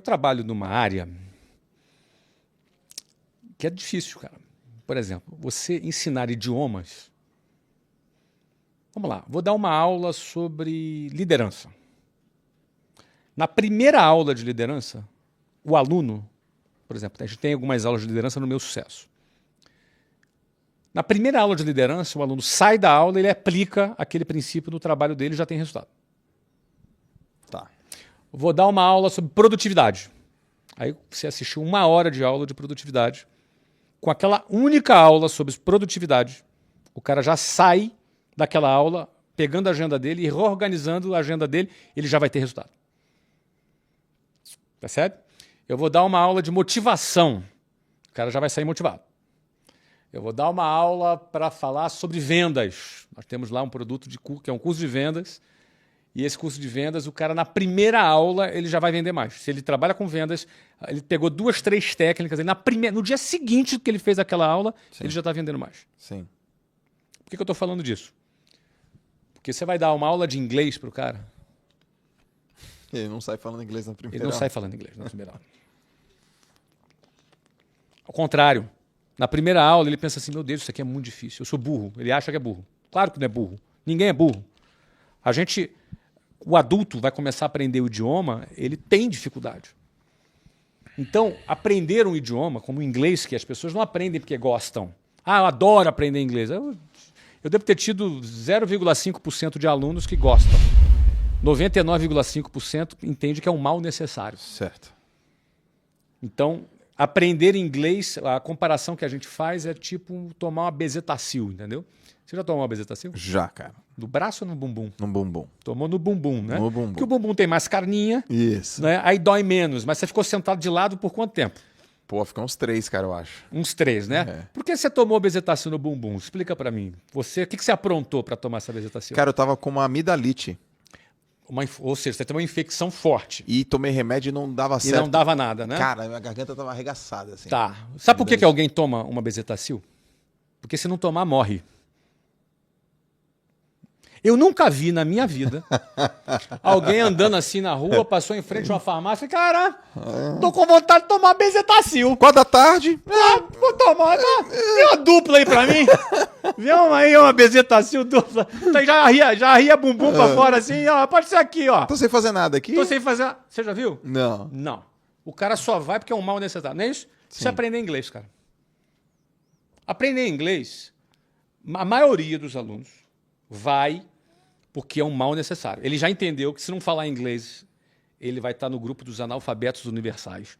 trabalho numa área que é difícil, cara. Por exemplo, você ensinar idiomas. Vamos lá, vou dar uma aula sobre liderança. Na primeira aula de liderança, o aluno, por exemplo, a gente tem algumas aulas de liderança no Meu Sucesso. Na primeira aula de liderança, o aluno sai da aula e ele aplica aquele princípio no trabalho dele e já tem resultado. Tá. Vou dar uma aula sobre produtividade. Aí você assistiu 1 hora de aula de produtividade. Com aquela única aula sobre produtividade, o cara já sai daquela aula, pegando a agenda dele e reorganizando a agenda dele, ele já vai ter resultado. Percebe? Eu vou dar uma aula de motivação, o cara já vai sair motivado. Eu vou dar uma aula para falar sobre vendas. Nós temos lá um produto que é um curso de vendas, e esse curso de vendas, o cara na primeira aula ele já vai vender mais. Se ele trabalha com vendas, ele pegou 2, 3 técnicas, no dia seguinte que ele fez aquela aula, sim, ele já está vendendo mais. Sim. Por que eu estou falando disso? Porque você vai dar uma aula de inglês para o cara. Ele não sai falando inglês na primeira aula. Ele não sai falando inglês na primeira aula. Ao contrário, na primeira aula ele pensa assim, meu Deus, isso aqui é muito difícil, eu sou burro. Ele acha que é burro. Claro que não é burro. Ninguém é burro. O adulto vai começar a aprender o idioma, ele tem dificuldade. Então, aprender um idioma, como o inglês, que as pessoas não aprendem porque gostam. Ah, eu adoro aprender inglês. Eu devo ter tido 0,5% de alunos que gostam. 99,5% entende que é um mal necessário. Certo. Então, aprender inglês, a comparação que a gente faz é tipo tomar uma bezetacil, entendeu? Você já tomou uma bezetacil? Já, cara. No braço ou no bumbum? No bumbum. Tomou no bumbum, né? No bumbum. Porque o bumbum tem mais carninha. Isso. Né? Aí dói menos. Mas você ficou sentado de lado por quanto tempo? Pô, ficou uns 3, cara, eu acho. Uns 3, né? É. Por que você tomou bezetacil no bumbum? Explica pra mim. O que você aprontou pra tomar essa bezetacil? Cara, eu tava com uma amidalite. Ou seja, você tem uma infecção forte. E tomei remédio e não dava certo. E não dava nada, né? Cara, minha garganta tava arregaçada, assim. Tá. Sabe por que alguém toma uma bezetacil? Porque se não tomar, morre. Eu nunca vi na minha vida alguém andando assim na rua, passou em frente a uma farmácia e, cara, tô com vontade de tomar bezetacil. 4 da tarde. Vou tomar. Vê uma dupla aí pra mim. Vê uma bezetacil dupla. Já ria bumbum pra fora assim, ó. Pode ser aqui, ó. Tô sem fazer nada aqui. Tô sem fazer. Você já viu? Não. Não. O cara só vai porque é um mal necessário. Não é isso? Você aprender inglês, cara. Aprender inglês, a maioria dos alunos vai porque é um mal necessário. Ele já entendeu que se não falar inglês, ele vai estar no grupo dos analfabetos universais.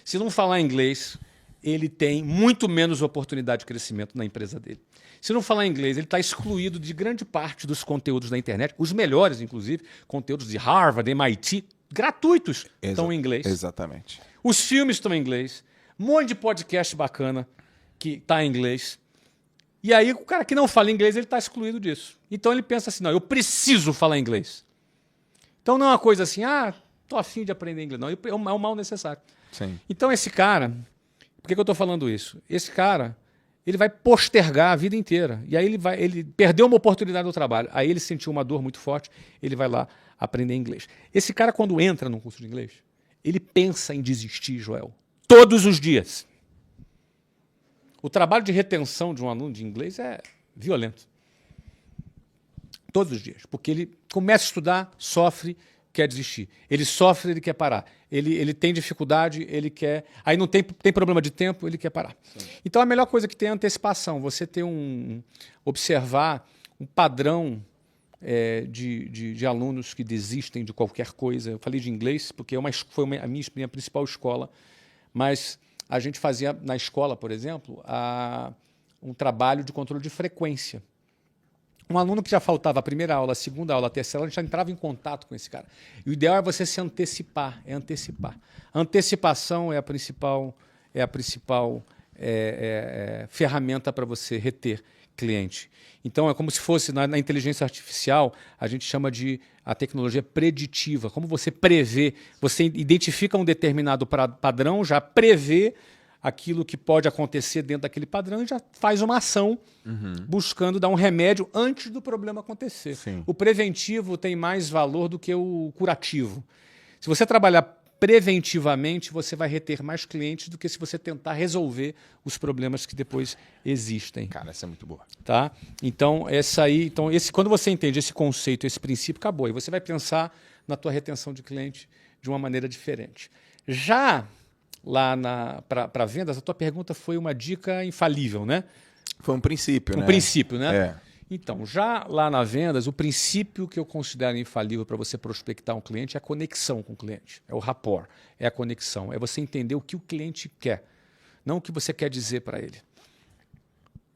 Se não falar inglês, ele tem muito menos oportunidade de crescimento na empresa dele. Se não falar inglês, ele está excluído de grande parte dos conteúdos da internet, os melhores, inclusive, conteúdos de Harvard, MIT, gratuitos, estão em inglês. Exatamente. Os filmes estão em inglês, um monte de podcast bacana que está em inglês. E aí o cara que não fala inglês, ele está excluído disso. Então ele pensa assim, não, eu preciso falar inglês. Então não é uma coisa assim, tô afim de aprender inglês. Não, é um mal necessário. Sim. Então esse cara, por que eu estou falando isso? Esse cara, ele vai postergar a vida inteira. E aí ele perdeu uma oportunidade no trabalho. Aí ele sentiu uma dor muito forte, ele vai lá aprender inglês. Esse cara, quando entra num curso de inglês, ele pensa em desistir, Joel. Todos os dias. O trabalho de retenção de um aluno de inglês é violento. Todos os dias. Porque ele começa a estudar, sofre, quer desistir. Ele sofre, ele quer parar. Ele tem dificuldade, ele quer... Aí não tem problema de tempo, ele quer parar. Sim. Então a melhor coisa que tem é a antecipação. Você ter observar um padrão de alunos que desistem de qualquer coisa. Eu falei de inglês porque foi a minha principal escola, mas... A gente fazia na escola, por exemplo, um trabalho de controle de frequência. Um aluno que já faltava a primeira aula, a segunda aula, a terceira aula, a gente já entrava em contato com esse cara. E o ideal é você se antecipar, antecipar. A antecipação é a principal ferramenta para você reter cliente. Então, é como se fosse, na inteligência artificial, a gente chama de a tecnologia preditiva. Como você prevê, você identifica um determinado padrão, já prevê aquilo que pode acontecer dentro daquele padrão e já faz uma ação buscando dar um remédio antes do problema acontecer. Sim. O preventivo tem mais valor do que o curativo. Se você trabalhar preventivamente você vai reter mais clientes do que se você tentar resolver os problemas que depois existem. Cara, essa é muito boa. Tá? Então, quando você entende esse conceito, esse princípio, acabou. E você vai pensar na tua retenção de cliente de uma maneira diferente. Já lá para vendas, a tua pergunta foi uma dica infalível, né? Foi um princípio, né? Um princípio, né? É. Então, já lá na vendas, o princípio que eu considero infalível para você prospectar um cliente é a conexão com o cliente. É o rapport, é a conexão. É você entender o que o cliente quer, não o que você quer dizer para ele.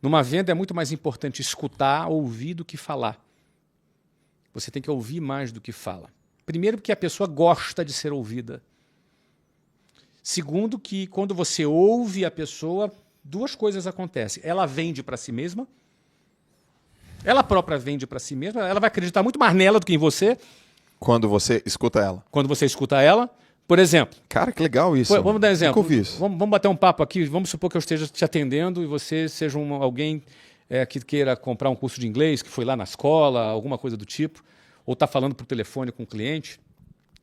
Numa venda é muito mais importante escutar, ouvir do que falar. Você tem que ouvir mais do que fala. Primeiro, porque a pessoa gosta de ser ouvida. Segundo, que quando você ouve a pessoa, duas coisas acontecem. Ela vende para si mesma. Ela própria vende para si mesma. Ela vai acreditar muito mais nela do que em você. Quando você escuta ela. Quando você escuta ela. Por exemplo... Cara, que legal isso. Vamos dar um exemplo. Nunca ouvi isso. Vamos bater um papo aqui. Vamos supor que eu esteja te atendendo e você seja alguém que queira comprar um curso de inglês, que foi lá na escola, alguma coisa do tipo, ou está falando por telefone com o cliente,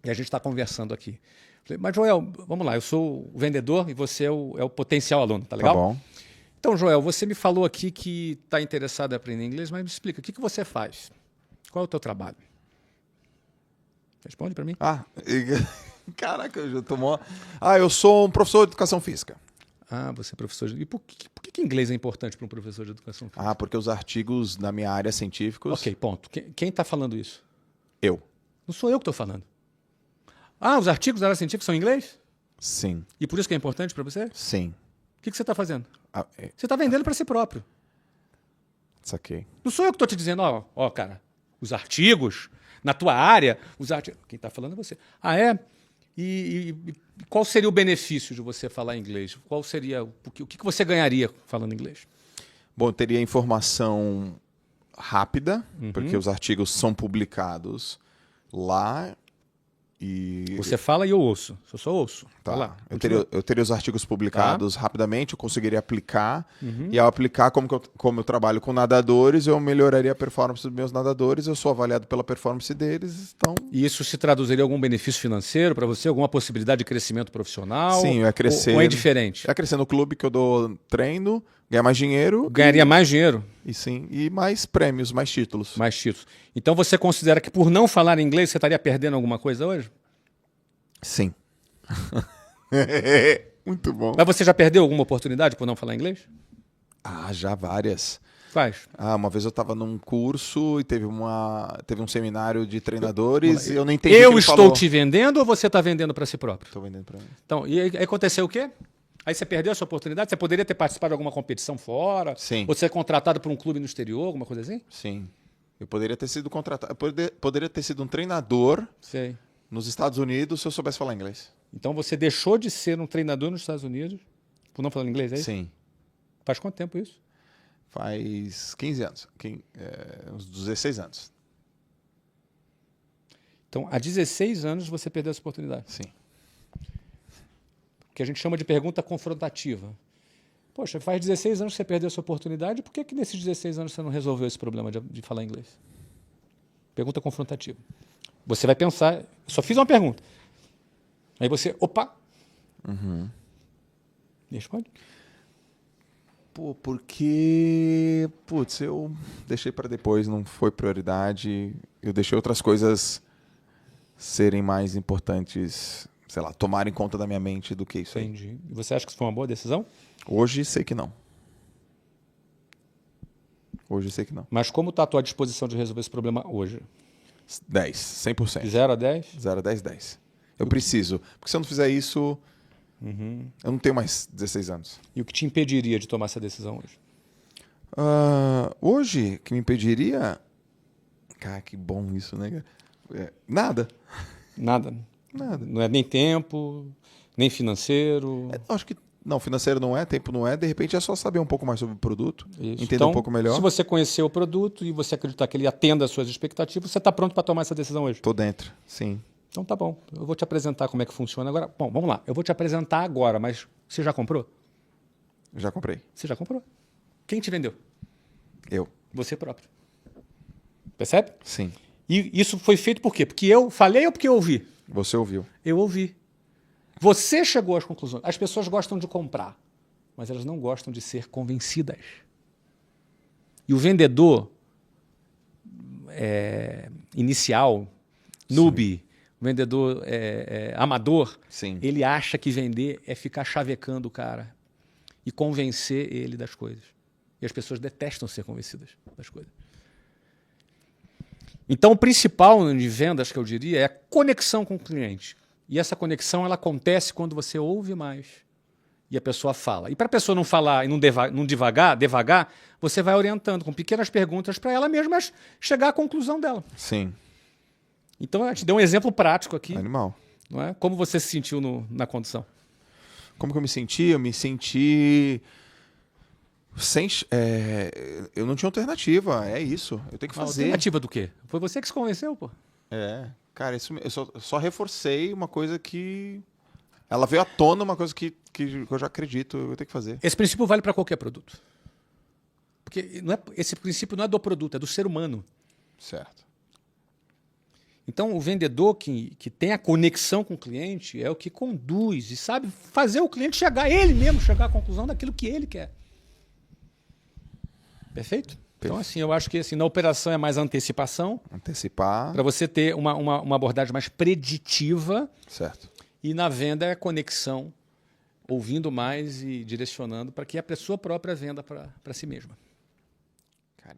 e a gente está conversando aqui. Falei, mas, Joel, vamos lá, eu sou o vendedor e você é o potencial aluno, tá legal? Tá bom. Então, Joel, você me falou aqui que está interessado em aprender inglês, mas me explica, o que você faz? Qual é o teu trabalho? Responde para mim. Caraca, eu já tomou. Eu sou um professor de educação física. Você é professor de... E por que inglês é importante para um professor de educação física? Porque os artigos da minha área científicos... Ok, ponto. Quem está falando isso? Eu. Não sou eu que estou falando. Os artigos da área científica são em inglês? Sim. E por isso que é importante para você? Sim. O que você está fazendo? Você está vendendo para si próprio. Saquei. Não sou eu que estou te dizendo, cara, os artigos na tua área, os artigos... Quem está falando é você. E qual seria o benefício de você falar inglês? Qual seria o que você ganharia falando inglês? Bom, eu teria informação rápida, porque os artigos são publicados lá e... Você fala e eu ouço. Eu só ouço. Tá. Vai lá, eu teria os artigos publicados rapidamente, eu conseguiria aplicar. E ao aplicar, como eu trabalho com nadadores, eu melhoraria a performance dos meus nadadores, eu sou avaliado pela performance deles, então... E isso se traduziria em algum benefício financeiro para você? Alguma possibilidade de crescimento profissional? Sim, eu ia crescer... Ou é indiferente? Eu ia crescer no clube que eu dou treino, ganhar mais dinheiro... Ganharia mais dinheiro? E mais prêmios, mais títulos. Mais títulos. Então você considera que por não falar inglês você estaria perdendo alguma coisa hoje? Sim. Muito bom. Mas você já perdeu alguma oportunidade por não falar inglês? Já várias. Quais? Uma vez eu estava num curso e teve um seminário de treinadores e eu não entendi o que Eu ele estou falou. te vendendo ou você está vendendo para si próprio? Estou vendendo para mim. Então, e aí aconteceu o quê? Aí você perdeu a sua oportunidade? Você poderia ter participado de alguma competição fora? Sim. Ou ser contratado por um clube no exterior, alguma coisa assim? Sim. Eu poderia ter sido contratado. Poderia ter sido um treinador Sei. nos Estados Unidos se eu soubesse falar inglês. Então você deixou de ser um treinador nos Estados Unidos por não falar inglês, é isso? Sim. Faz quanto tempo isso? Faz 15 anos. Uns 16 anos. Então, há 16 anos você perdeu essa oportunidade. Sim. Que a gente chama de pergunta confrontativa. Poxa, faz 16 anos que você perdeu essa oportunidade, por que nesses 16 anos você não resolveu esse problema de falar inglês? Pergunta confrontativa. Você vai pensar, eu só fiz uma pergunta. Aí você, opa! Responde. Porque... eu deixei para depois, não foi prioridade. Eu deixei outras coisas serem mais importantes, sei lá, tomarem conta da minha mente do que isso aí. Entendi. E você acha que isso foi uma boa decisão? Hoje sei que não. Hoje sei que não. Mas como está a tua disposição de resolver esse problema hoje? 10, 100%. De 0 a 10? 0 a 10, 10. Eu preciso. Porque se eu não fizer isso, eu não tenho mais 16 anos. E o que te impediria de tomar essa decisão hoje? Hoje, o que me impediria... Cara, que bom isso, né? Nada. Nada? Nada. Não é nem tempo, nem financeiro? Acho que não, financeiro não é, tempo não é. De repente é só saber um pouco mais sobre o produto, Isso. entender Então, um pouco melhor. se você conhecer o produto e você acreditar que ele atenda às suas expectativas, você está pronto para tomar essa decisão hoje? Tô dentro, sim. Então tá bom. Eu vou te apresentar como é que funciona agora. Bom, vamos lá. Eu vou te apresentar agora, mas você já comprou? Já comprei. Você já comprou? Quem te vendeu? Eu. Você próprio. Percebe? Sim. E isso foi feito por quê? Porque eu falei ou porque eu ouvi? Você ouviu. Eu ouvi. Você chegou às conclusões. As pessoas gostam de comprar, mas elas não gostam de ser convencidas. E o vendedor inicial, noob, vendedor amador, Sim. ele acha que vender é ficar chavecando o cara e convencer ele das coisas. E as pessoas detestam ser convencidas das coisas. Então, o principal de vendas, que eu diria, é a conexão com o cliente. E essa conexão ela acontece quando você ouve mais e a pessoa fala. E para a pessoa não falar e não devagar, você vai orientando com pequenas perguntas para ela mesma chegar à conclusão dela. Sim. Então, eu te dei um exemplo prático aqui. Animal. Não é? Como você se sentiu na condução? Como que eu me senti? Eu me senti... eu não tinha alternativa, é isso. Eu tenho que fazer. Alternativa do quê? Foi você que se convenceu, pô. Cara, eu só reforcei uma coisa que... Ela veio à tona, uma coisa que eu já acredito, eu tenho que fazer. Esse princípio vale para qualquer produto. Porque esse princípio não é do produto, é do ser humano. Certo. Então, o vendedor que tem a conexão com o cliente é o que conduz e sabe fazer o cliente ele mesmo chegar à conclusão daquilo que ele quer. Perfeito? Então, assim, eu acho que assim, na operação é mais antecipação. Antecipar. Para você ter uma abordagem mais preditiva. Certo. E na venda é conexão, ouvindo mais e direcionando para que a pessoa própria venda para si mesma. Cara,